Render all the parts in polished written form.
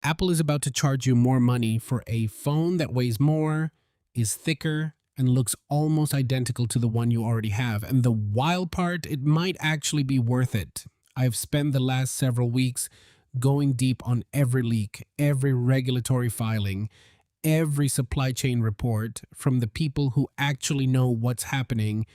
Apple is about to charge you more money for a phone that weighs more, is thicker, and looks almost identical to the one you already have. And the wild part, it might actually be worth it. I've spent the last several weeks going deep on every leak, every regulatory filing, every supply chain report from the people who actually know what's happening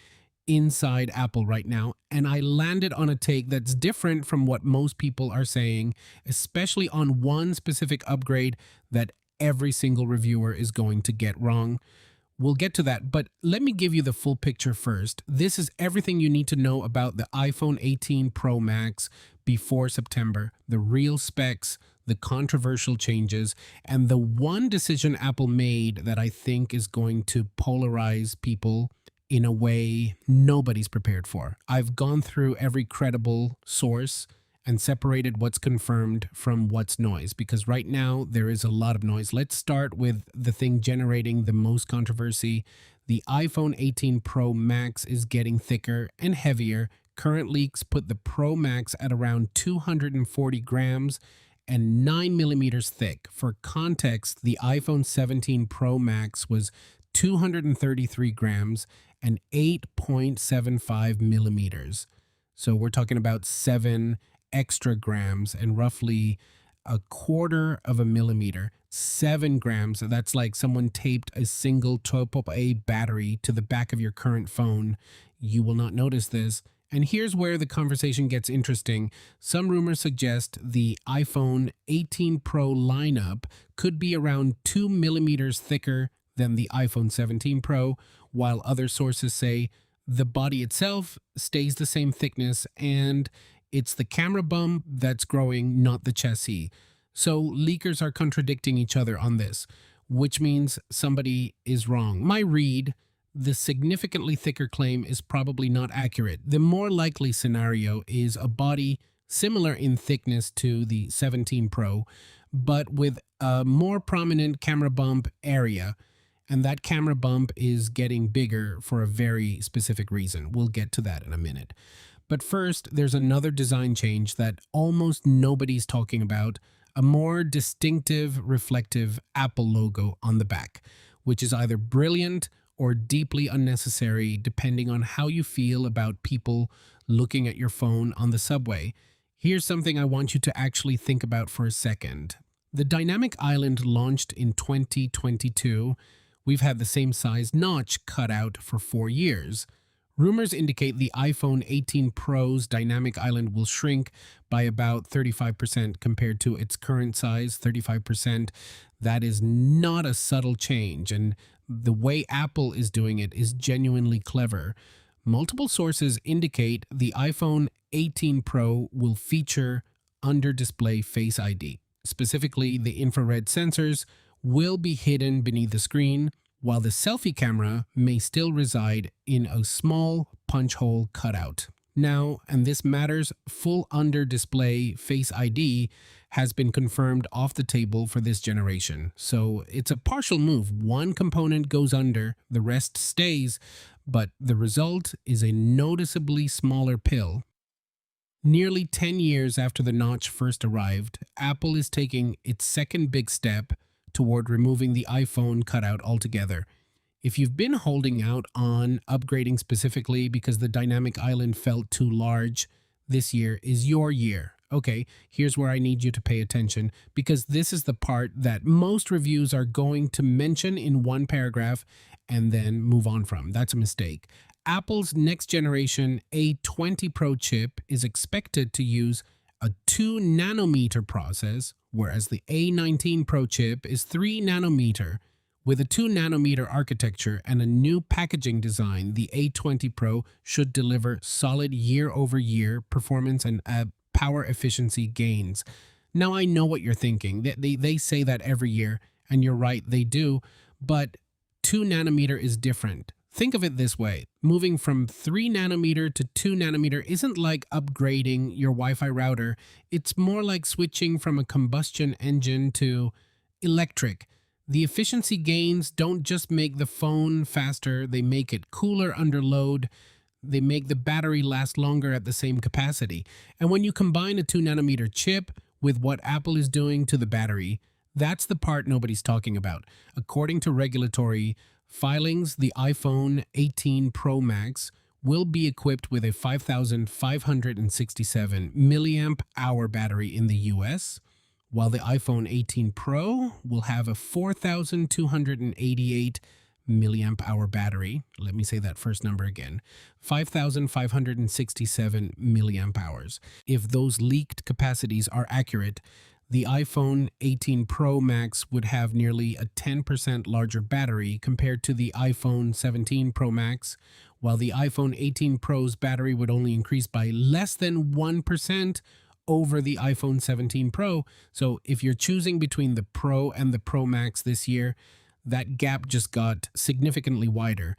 inside Apple right now, and I landed on a take that's different from what most people are saying, especially on one specific upgrade that every single reviewer is going to get wrong. We'll get to that, but let me give you the full picture first. This is everything you need to know about the iPhone 18 Pro Max before September, the real specs, the controversial changes, and the one decision Apple made that I think is going to polarize people in a way nobody's prepared for. I've gone through every credible source and separated what's confirmed from what's noise, because right now there is a lot of noise. Let's start with the thing generating the most controversy. The iPhone 18 Pro Max is getting thicker and heavier. Current leaks put the Pro Max at around 240 grams and 9 millimeters thick. For context, the iPhone 17 Pro Max was 233 grams and 8.75 millimeters. So we're talking about 7 extra grams and roughly a quarter of a millimeter. 7 grams. That's like someone taped a single AAA battery to the back of your current phone. You will not notice this. And here's where the conversation gets interesting. Some rumors suggest the iPhone 18 Pro lineup could be around 2 millimeters thicker than the iPhone 17 Pro, while other sources say the body itself stays the same thickness and it's the camera bump that's growing, not the chassis. So leakers are contradicting each other on this, which means somebody is wrong. My read, the significantly thicker claim is probably not accurate. The more likely scenario is a body similar in thickness to the 17 Pro, but with a more prominent camera bump area. And that camera bump is getting bigger for a very specific reason. We'll get to that in a minute. But first, there's another design change that almost nobody's talking about, a more distinctive, reflective Apple logo on the back, which is either brilliant or deeply unnecessary depending on how you feel about people looking at your phone on the subway. Here's something I want you to actually think about for a second. The dynamic island launched in 2022. We've had the same size notch cut out for 4 years. Rumors indicate the iPhone 18 Pro's dynamic island will shrink by about 35% compared to its current size, 35%. That is not a subtle change, and the way Apple is doing it is genuinely clever. Multiple sources indicate the iPhone 18 Pro will feature under-display Face ID. Specifically, the infrared sensors will be hidden beneath the screen, while the selfie camera may still reside in a small punch hole cutout. Now, and this matters, full under-display Face ID has been confirmed off the table for this generation. So it's a partial move. One component goes under, the rest stays, but the result is a noticeably smaller pill. Nearly 10 years after the notch first arrived, Apple is taking its second big step toward removing the iPhone cutout altogether. If you've been holding out on upgrading specifically because the dynamic island felt too large, this year is your year. Okay, here's where I need you to pay attention, because this is the part that most reviews are going to mention in one paragraph and then move on from. That's a mistake. Apple's next generation A20 Pro chip is expected to use a 2 nanometer process, whereas the A19 Pro chip is 3 nanometer. With a 2 nanometer architecture and a new packaging design, the A20 Pro should deliver solid year-over-year performance and power efficiency gains. Now, I know what you're thinking. They say that every year, and you're right, they do, but 2 nanometer is different. Think of it this way. Moving from 3 nanometer to 2 nanometer isn't like upgrading your Wi-Fi router. It's more like switching from a combustion engine to electric. The efficiency gains don't just make the phone faster, they make it cooler under load. They make the battery last longer at the same capacity. And when you combine a 2 nanometer chip with what Apple is doing to the battery, that's the part nobody's talking about. According to regulatory filings, the iPhone 18 Pro Max will be equipped with a 5,567 milliamp hour battery in the US, while the iPhone 18 Pro will have a 4,288 milliamp hour battery. Let me say that first number again, 5,567 milliamp hours. If those leaked capacities are accurate, the iPhone 18 Pro Max would have nearly a 10% larger battery compared to the iPhone 17 Pro Max, while the iPhone 18 Pro's battery would only increase by less than 1% over the iPhone 17 Pro. So if you're choosing between the Pro and the Pro Max this year, that gap just got significantly wider.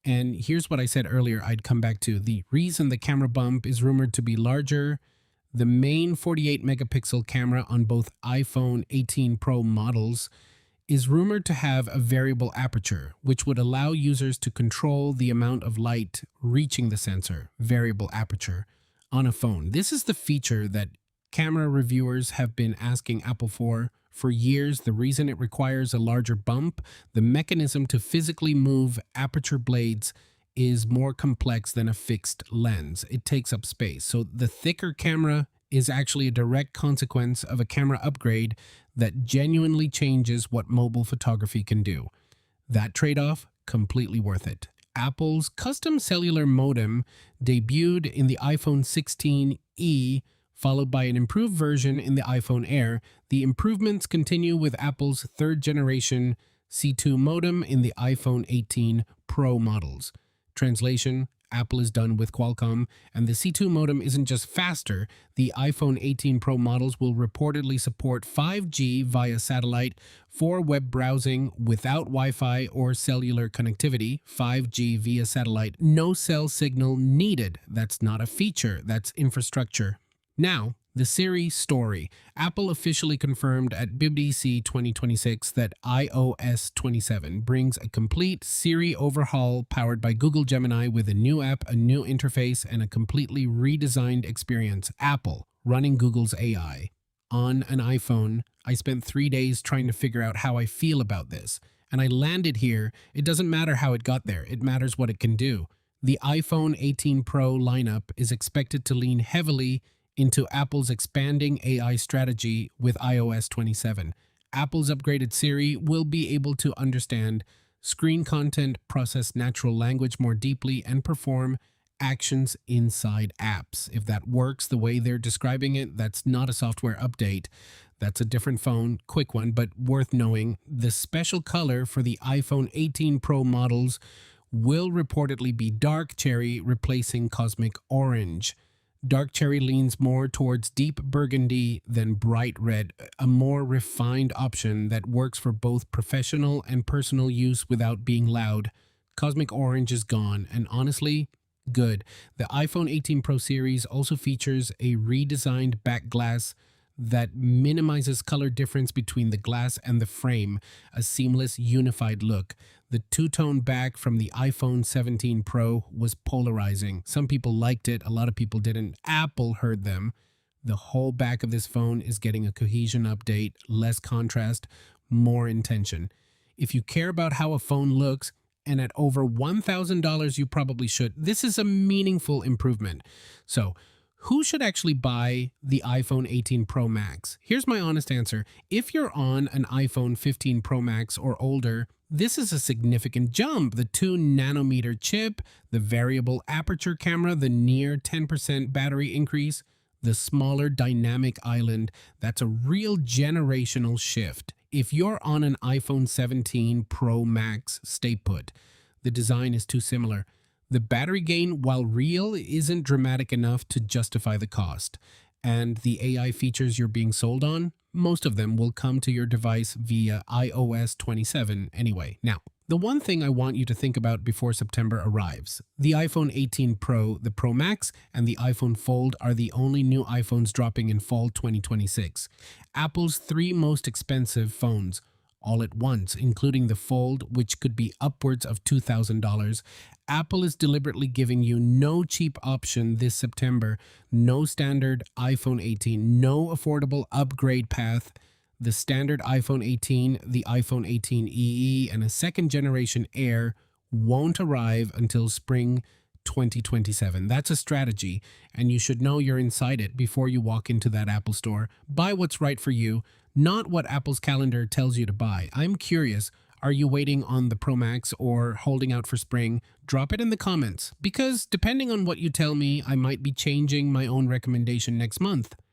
And here's what I said earlier I'd come back to. The reason the camera bump is rumored to be larger: the main 48 megapixel camera on both iPhone 18 Pro models is rumored to have a variable aperture, which would allow users to control the amount of light reaching the sensor, variable aperture, on a phone. This is the feature that camera reviewers have been asking Apple for years. The reason it requires a larger bump: the mechanism to physically move aperture blades is more complex than a fixed lens. It takes up space. So the thicker camera is actually a direct consequence of a camera upgrade that genuinely changes what mobile photography can do. That trade-off, completely worth it. Apple's custom cellular modem debuted in the iPhone 16e, followed by an improved version in the iPhone Air. The improvements continue with Apple's third-generation C2 modem in the iPhone 18 Pro models. Translation: Apple is done with Qualcomm, and the C2 modem isn't just faster. The iPhone 18 Pro models will reportedly support 5G via satellite for web browsing without Wi-Fi or cellular connectivity. 5G via satellite, no cell signal needed. That's not a feature, that's infrastructure. Now, the Siri story. Apple officially confirmed at WWDC 2026 that iOS 27 brings a complete Siri overhaul powered by Google Gemini with a new app, a new interface, and a completely redesigned experience. Apple, running Google's AI on an iPhone. I spent 3 days trying to figure out how I feel about this, and I landed here. It doesn't matter how it got there, it matters what it can do. The iPhone 18 Pro lineup is expected to lean heavily into Apple's expanding AI strategy with iOS 27. Apple's upgraded Siri will be able to understand screen content, process natural language more deeply, and perform actions inside apps. If that works the way they're describing it, that's not a software update. That's a different phone, quick one, but worth knowing. The special color for the iPhone 18 Pro models will reportedly be dark cherry, replacing cosmic orange. Dark cherry leans more towards deep burgundy than bright red, a more refined option that works for both professional and personal use without being loud. Cosmic orange is gone, and honestly, good. The iPhone 18 Pro series also features a redesigned back glass that minimizes color difference between the glass and the frame, a seamless, unified look. The two-tone back from the iPhone 17 Pro was polarizing. Some people liked it, a lot of people didn't. Apple heard them. The whole back of this phone is getting a cohesion update, less contrast, more intention. If you care about how a phone looks, and at over $1,000 you probably should, this is a meaningful improvement. So, who should actually buy the iPhone 18 Pro Max? Here's my honest answer. If you're on an iPhone 15 Pro Max or older, this is a significant jump. The 2-nanometer chip, the variable aperture camera, the near 10% battery increase, the smaller dynamic island, that's a real generational shift. If you're on an iPhone 17 Pro Max, stay put. The design is too similar. The battery gain, while real, isn't dramatic enough to justify the cost. And the AI features you're being sold on, most of them will come to your device via iOS 27 anyway. Now, the one thing I want you to think about before September arrives: the iPhone 18 Pro, the Pro Max, and the iPhone Fold are the only new iPhones dropping in fall 2026. Apple's three most expensive phones all at once, including the Fold, which could be upwards of $2,000. Apple is deliberately giving you no cheap option this September, no standard iPhone 18, no affordable upgrade path. The standard iPhone 18, the iPhone 18 EE, and a second generation Air won't arrive until spring 2027. That's a strategy, and you should know you're inside it before you walk into that Apple store. Buy what's right for you, not what Apple's calendar tells you to buy. I'm curious, are you waiting on the Pro Max or holding out for spring? Drop it in the comments, because depending on what you tell me, I might be changing my own recommendation next month.